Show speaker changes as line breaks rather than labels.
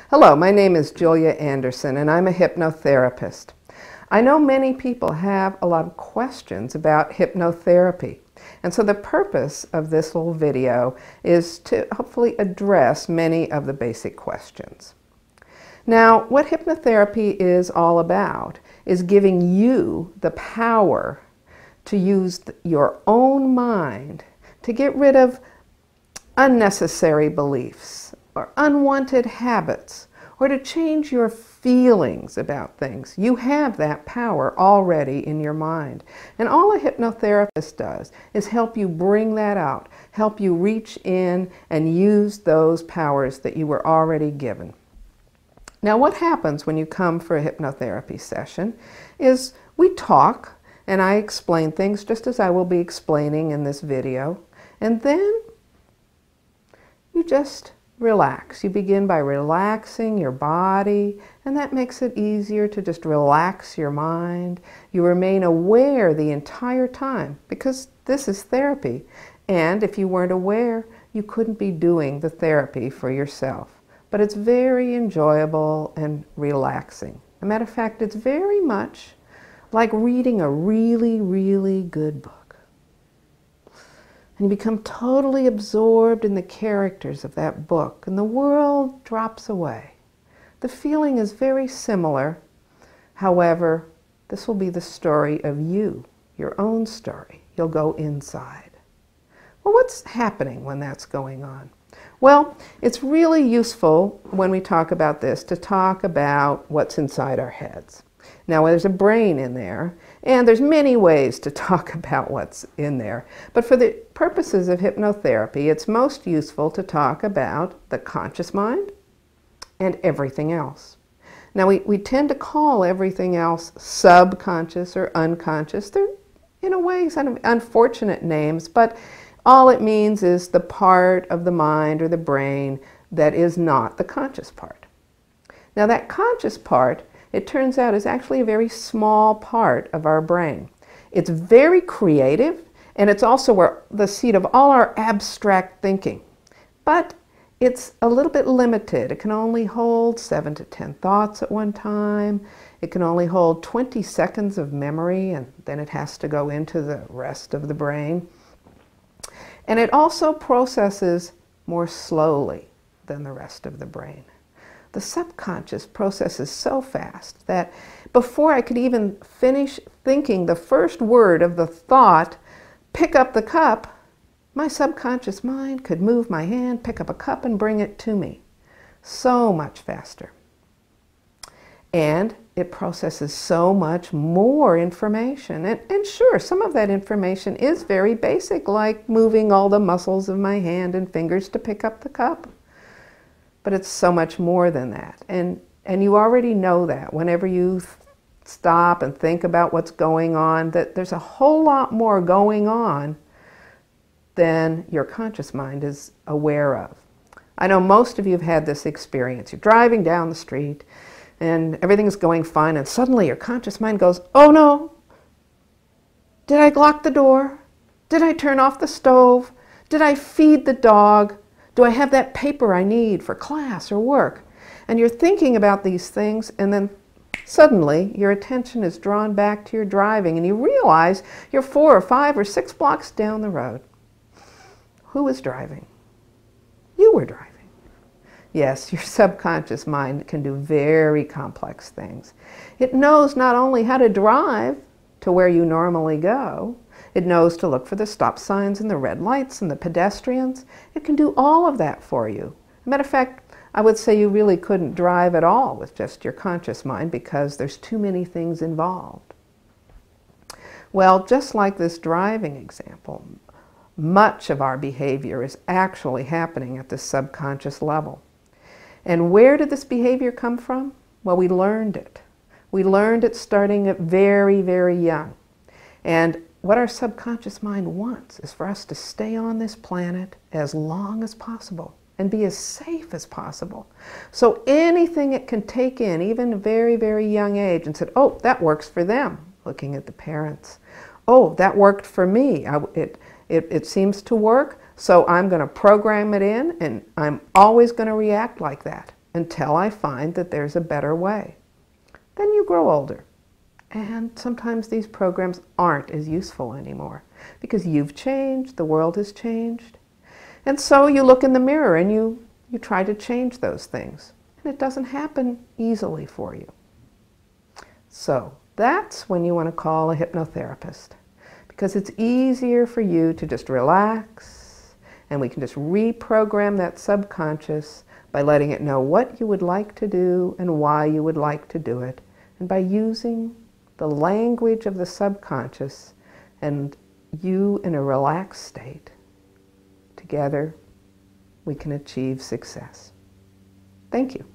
Hello, my name is Julia Anderson and I'm a hypnotherapist. I know many people have a lot of questions about hypnotherapy, and so the purpose of this little video is to hopefully address many of the basic questions. Now, what hypnotherapy is all about is giving you the power to use your own mind to get rid of unnecessary beliefs or unwanted habits, or to change your feelings about things. You have that power already in your mind. And all a hypnotherapist does is help you bring that out, help you reach in and use those powers that you were already given. Now, what happens when you come for a hypnotherapy session is we talk, and I explain things just as I will be explaining in this video, and then you just relax. You begin by relaxing your body, and that makes it easier to just relax your mind. You remain aware the entire time because this is therapy. And if you weren't aware, you couldn't be doing the therapy for yourself. But it's very enjoyable and relaxing. As a matter of fact, it's very much like reading a really, really good book. And you become totally absorbed in the characters of that book, and the world drops away. The feeling is very similar. However, this will be the story of you, your own story. You'll go inside. Well, what's happening when that's going on? Well, it's really useful when we talk about this to talk about what's inside our heads. Now, there's a brain in there, and there's many ways to talk about what's in there. But for the purposes of hypnotherapy, it's most useful to talk about the conscious mind and everything else. Now, we tend to call everything else subconscious or unconscious. They're, in a way, kind of unfortunate names, but all it means is the part of the mind or the brain that is not the conscious part. Now, that conscious part, it turns out, is actually a very small part of our brain. It's very creative, and it's also where the seat of all our abstract thinking. But it's a little bit limited. It can only hold 7 to 10 thoughts at one time. It can only hold 20 seconds of memory, and then it has to go into the rest of the brain. And it also processes more slowly than the rest of the brain. The subconscious processes so fast that before I could even finish thinking the first word of the thought, pick up the cup, my subconscious mind could move my hand, pick up a cup, and bring it to me. So much faster. And it processes so much more information. And sure, some of that information is very basic, like moving all the muscles of my hand and fingers to pick up the cup. But it's so much more than that. And you already know that whenever you stop and think about what's going on, that there's a whole lot more going on than your conscious mind is aware of. I know most of you have had this experience. You're driving down the street and everything's going fine, and suddenly your conscious mind goes, "Oh no, did I lock the door? Did I turn off the stove? Did I feed the dog? Do I have that paper I need for class or work?" And you're thinking about these things, and then suddenly your attention is drawn back to your driving, and you realize you're 4 or 5 or 6 blocks down the road. Who was driving? You were driving. Yes, your subconscious mind can do very complex things. It knows not only how to drive to where you normally go, it knows to look for the stop signs and the red lights and the pedestrians. It can do all of that for you. As a matter of fact, I would say you really couldn't drive at all with just your conscious mind because there's too many things involved. Well, just like this driving example, much of our behavior is actually happening at the subconscious level. And where did this behavior come from? Well, we learned it. We learned it starting at very, very young. And what our subconscious mind wants is for us to stay on this planet as long as possible and be as safe as possible. So anything it can take in, even a very, very young age, and said, "Oh, that works for them," looking at the parents. "Oh, that worked for me. It seems to work, so I'm going to program it in, and I'm always going to react like that." until I find that there's a better way. Then you grow older. And sometimes these programs aren't as useful anymore because you've changed, the world has changed. And so you look in the mirror and you try to change those things. And it doesn't happen easily for you. So that's when you want to call a hypnotherapist, because it's easier for you to just relax, and we can just reprogram that subconscious by letting it know what you would like to do and why you would like to do it, and by using the language of the subconscious and you in a relaxed state. Together, we can achieve success. Thank you.